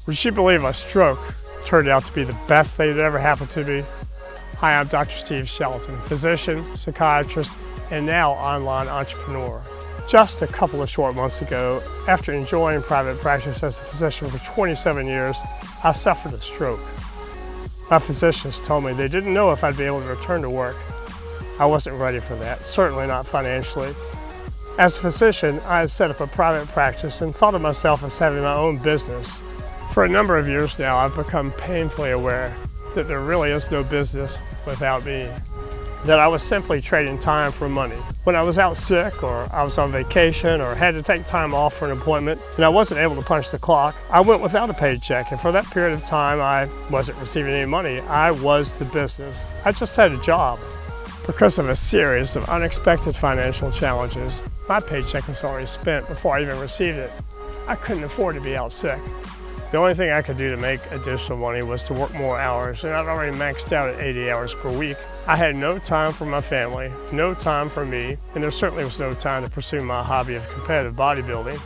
Would you believe a stroke turned out to be the best thing that ever happened to me? Hi, I'm Dr. Steve Shelton, physician, psychiatrist, and now online entrepreneur. Just a couple of short months ago, after enjoying private practice as a physician for 27 years, I suffered a stroke. My physicians told me they didn't know if I'd be able to return to work. I wasn't ready for that, certainly not financially. As a physician, I had set up a private practice and thought of myself as having my own business. For a number of years now, I've become painfully aware that there really is no business without me. That I was simply trading time for money. When I was out sick, or I was on vacation, or had to take time off for an appointment, and I wasn't able to punch the clock, I went without a paycheck, and for that period of time, I wasn't receiving any money. I was the business. I just had a job. Because of a series of unexpected financial challenges, my paycheck was already spent before I even received it. I couldn't afford to be out sick. The only thing I could do to make additional money was to work more hours, and I'd already maxed out at 80 hours per week. I had no time for my family, no time for me, and there certainly was no time to pursue my hobby of competitive bodybuilding.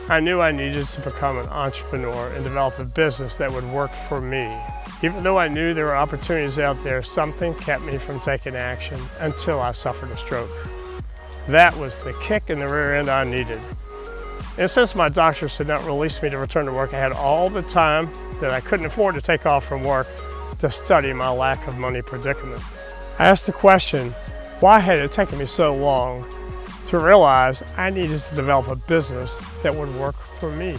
I knew I needed to become an entrepreneur and develop a business that would work for me. Even though I knew there were opportunities out there, something kept me from taking action until I suffered a stroke. That was the kick in the rear end I needed. And since my doctors did not release me to return to work, I had all the time that I couldn't afford to take off from work to study my lack of money predicament. I asked the question, why had it taken me so long to realize I needed to develop a business that would work for me?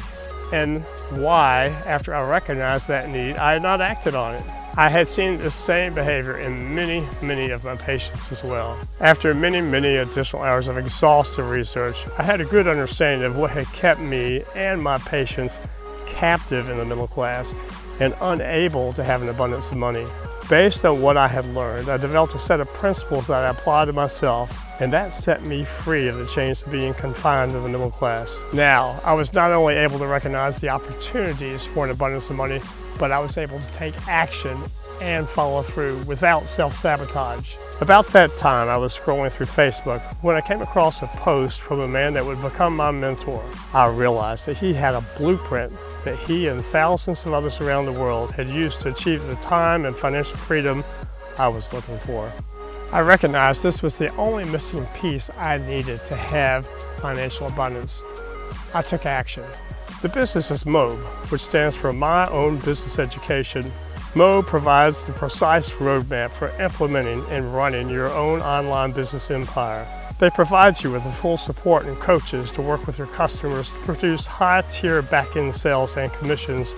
And why, after I recognized that need, I had not acted on it. I had seen the same behavior in many of my patients as well. After many additional hours of exhaustive research, I had a good understanding of what had kept me and my patients captive in the middle class and unable to have an abundance of money. Based on what I had learned, I developed a set of principles that I applied to myself, and that set me free of the chains of being confined to the middle class. Now, I was not only able to recognize the opportunities for an abundance of money, but I was able to take action and follow through without self-sabotage. About that time, I was scrolling through Facebook when I came across a post from a man that would become my mentor. I realized that he had a blueprint that he and thousands of others around the world had used to achieve the time and financial freedom I was looking for. I recognized this was the only missing piece I needed to have financial abundance. I took action. The business is MOBE, which stands for My Own Business Education. MOBE provides the precise roadmap for implementing and running your own online business empire. They provide you with the full support and coaches to work with your customers to produce high-tier back-end sales and commissions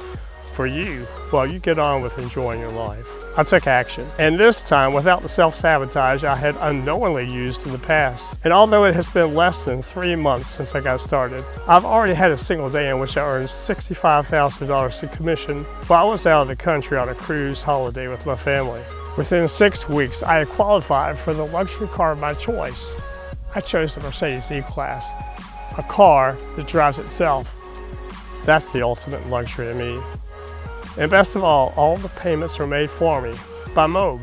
for you while you get on with enjoying your life. I took action, and this time without the self-sabotage I had unknowingly used in the past. And although it has been less than 3 months since I got started, I've already had a single day in which I earned $65,000 in commission while I was out of the country on a cruise holiday with my family. Within 6 weeks, I had qualified for the luxury car of my choice. I chose the Mercedes E-Class, a car that drives itself. That's the ultimate luxury to me. And best of all the payments are made for me by MOBE.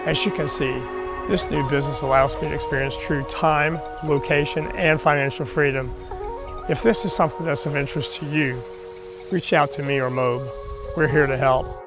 As you can see, this new business allows me to experience true time, location, and financial freedom. If this is something that's of interest to you, reach out to me or MOBE. We're here to help.